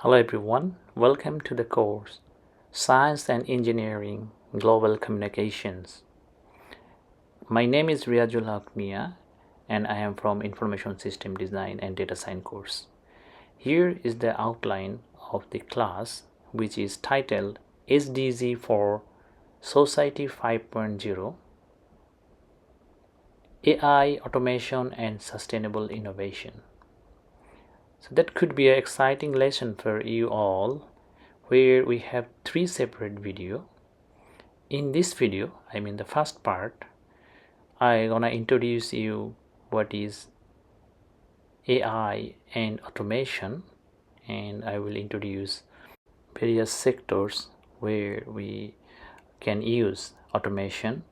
Hello everyone, welcome to the course Science and Engineering Global Communications. My name is Riazul Haq Mia and I am from Information System Design and Data Science course. Here is the outline of the class, which is titled SDG for Society 5.0 AI, Automation and Sustainable Innovation. So that could be an exciting lesson for you all, where we have three separate videos. In this video, the first part, I'm gonna introduce you what is AI and automation, and I will introduce various sectors where we can use automation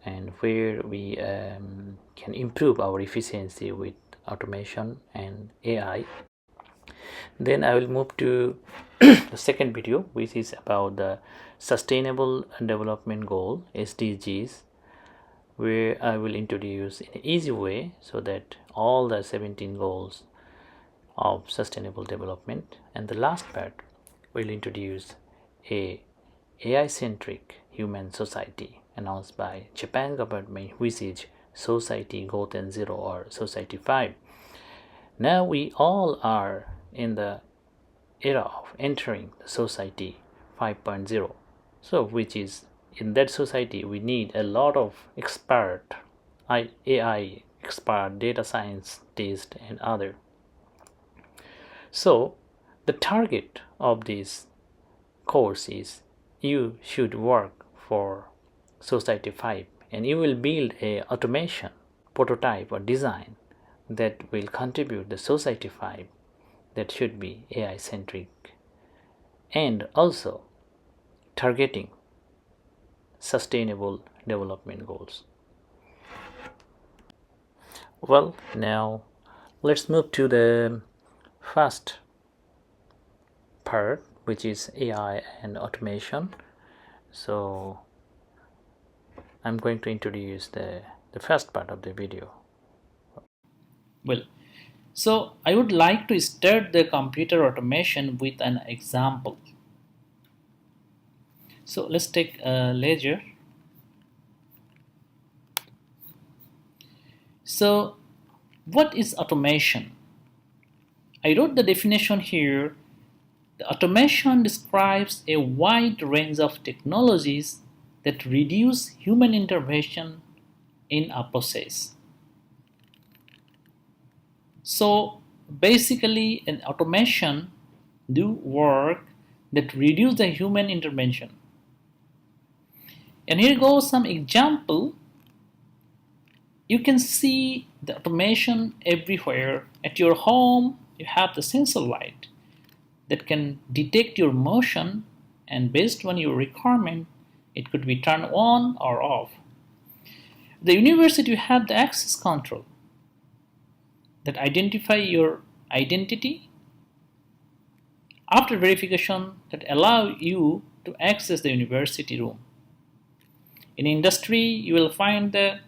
and where we can improve our efficiency with automation and AI. Then I will move to the second video, which is about the Sustainable Development Goal (SDGs), where I will introduce in an easy way so that all the 17 goals of sustainable development. And the last part will introduce a AI-centric human society announced by Japan government, which is Society Goten Zero or Society 5. Now we all are in the era of entering the society 5.0. So which is, in that society we need a lot of expert AI expert, data scientist and other. So the target of this course is you should work for society 5 and you will build a automation prototype or design that will contribute the society 5 that should be AI centric and also targeting sustainable development goals. Well, now let's move to the first part, which is AI and automation. So I'm going to introduce the first part of the video. Well, so I would like to start the computer automation with an example. So let's take a ledger. So what is automation? I wrote the definition here. The automation describes a wide range of technologies that reduce human intervention in a process. So basically an automation do work that reduce the human intervention. And here goes some example. You can see the automation everywhere. At your home, you have the sensor light that can detect your motion, and based on your requirement, it could be turned on or off. At the university, you have the access control that identify your identity after verification that allow you to access the university room. In industry, you will find the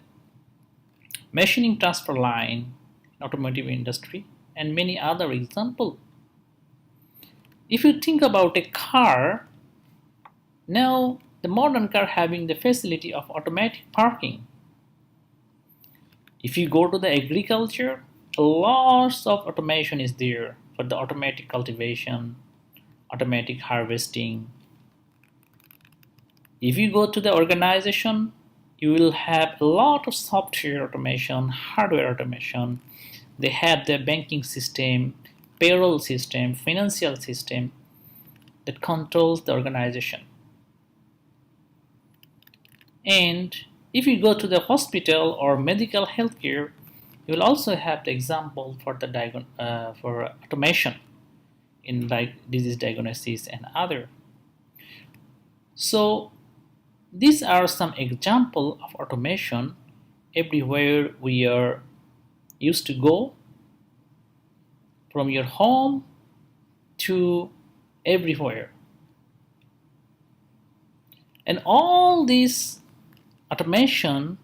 machining transfer line, automotive industry, and many other examples. If you think about a car, now the modern car having the facility of automatic parking. If you go to the agriculture, lots of automation is there for the automatic cultivation, automatic harvesting. If you go to the organization, you will have a lot of software automation, hardware automation. They have the banking system, payroll system, financial system that controls the organization. And if you go to the hospital or medical healthcare, you will also have the example for the for automation in disease diagnosis and other. So these are some examples of automation everywhere we are used to go, from your home to everywhere. And all these automation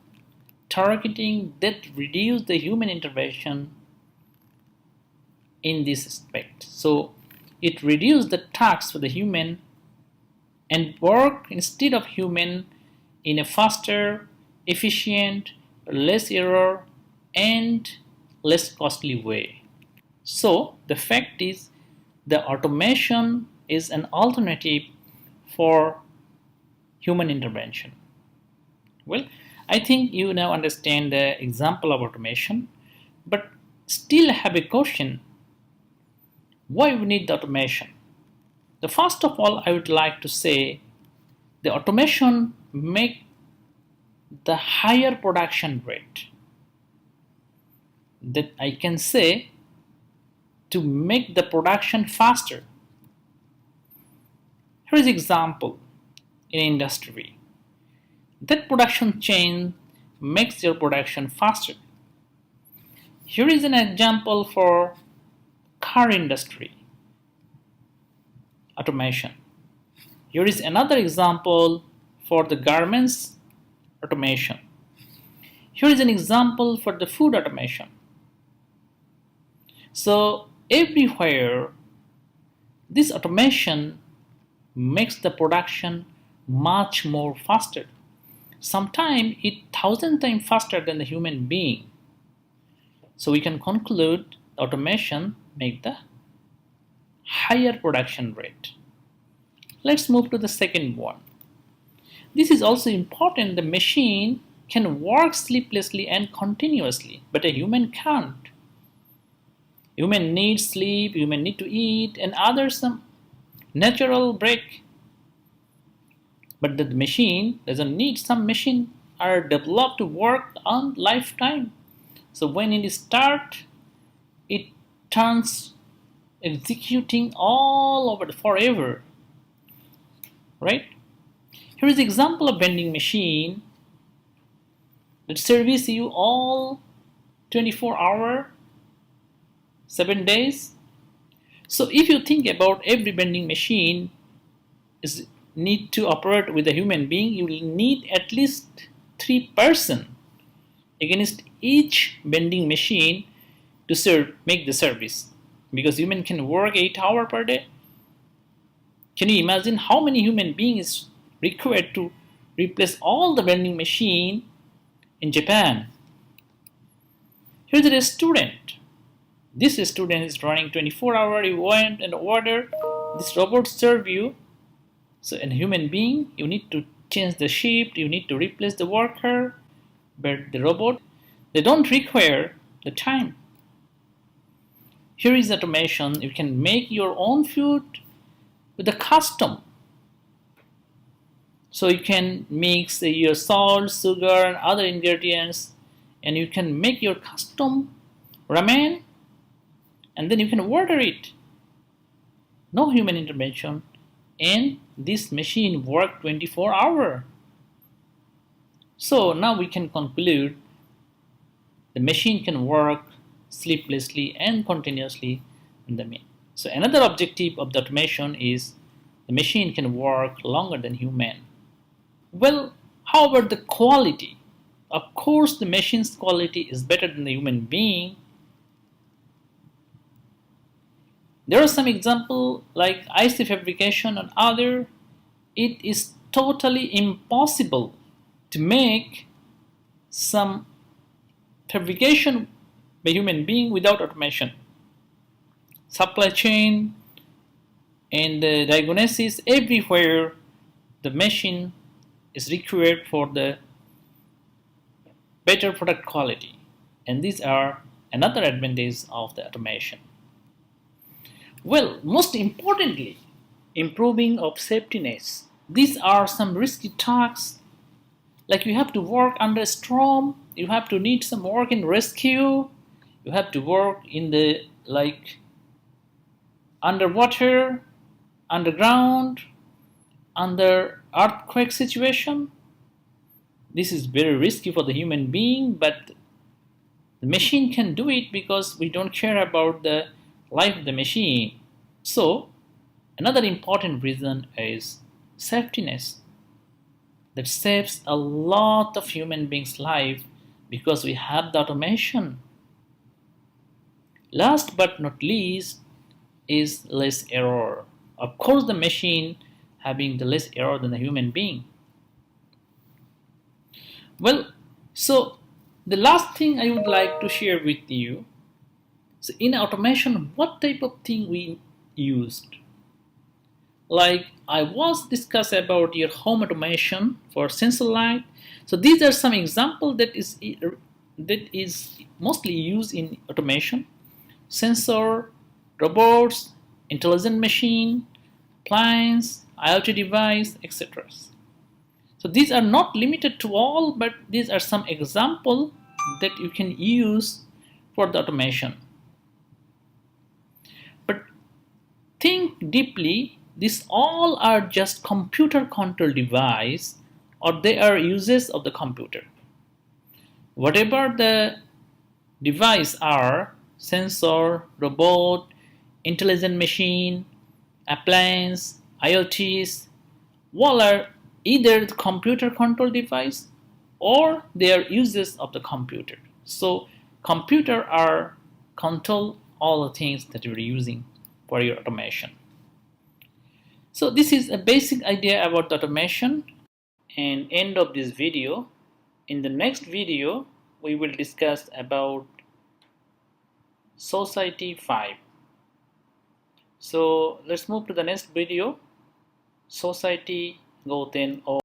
targeting that reduce the human intervention in this aspect. So it reduces the tasks for the human and work instead of human in a faster, efficient, less error, and less costly way. So the fact is, the automation is an alternative for human intervention. Well, I think you now understand the example of automation, but still have a question: why we need the automation? The first of all, I would like to say the automation make the higher production rate. That I can say to make the production faster. Here is example in industry. That production chain makes your production faster. Here is an example for car industry automation. Here is another example for the garments automation. Here is an example for the food automation. So everywhere this automation makes the production much more faster. Sometimes it 1,000 times faster than the human being. So we can conclude automation make the higher production rate. Let's move to the second one. This is also important. The machine can work sleeplessly and continuously, but a human can't. Human needs sleep, human need to eat, and others some natural break. But the machine doesn't need. Some machines are developed to work on lifetime. So when it starts, it turns executing all over forever. Right? Here is an example of vending machine that service you all 24 hours, 7 days. So if you think about every vending machine is need to operate with a human being, you will need at least 3 persons against each vending machine to make the service, because human can work 8 hours per day. Can you imagine how many human beings required to replace all the vending machine in Japan? Here's a student. This student is running 24 hours. You went and order. This robot serve you. So in a human being, you need to change the shift. You need to replace the worker. But the robot, they don't require the time. Here is automation. You can make your own food with a custom. So you can mix your salt, sugar, and other ingredients, and you can make your custom ramen, and then you can order it. No human intervention, and this machine works 24 hours. So now we can conclude the machine can work sleeplessly and continuously in the main. So another objective of the automation is the machine can work longer than human. Well, how about the quality? Of course, the machine's quality is better than the human being. There are some examples like IC fabrication and other. It is totally impossible to make some fabrication by human being without automation. Supply chain and the diagnosis, everywhere the machine is required for the better product quality, and these are another advantage of the automation. Well, most importantly, improving of safety nets. These are some risky tasks, like you have to work under a storm, you have to need some work in rescue, you have to work in the underwater, underground, under earthquake situation. This is very risky for the human being, but the machine can do it because we don't care about the life of the machine. So another important reason is safetyness, that saves a lot of human beings' life because we have the automation. Last but not least, is less error. Of course, the machine having the less error than the human being. Well, so the last thing I would like to share with you. So in automation, what type of thing we used? Like I was discuss about your home automation for sensor light. So these are some example that is mostly used in automation: sensor, robots, intelligent machine, appliance, IoT device, etc. So these are not limited to all, but these are some example that you can use for the automation. But think deeply, these all are just computer control device, or they are uses of the computer. Whatever the device are, sensor, robot, intelligent machine, appliance, IoTs, all are either the computer control device or they are uses of the computer. So computer are control all the things that you're using for your automation. So this is a basic idea about the automation and end of this video. In the next video, we will discuss about Society 5. So let's move to the next video, Society Goten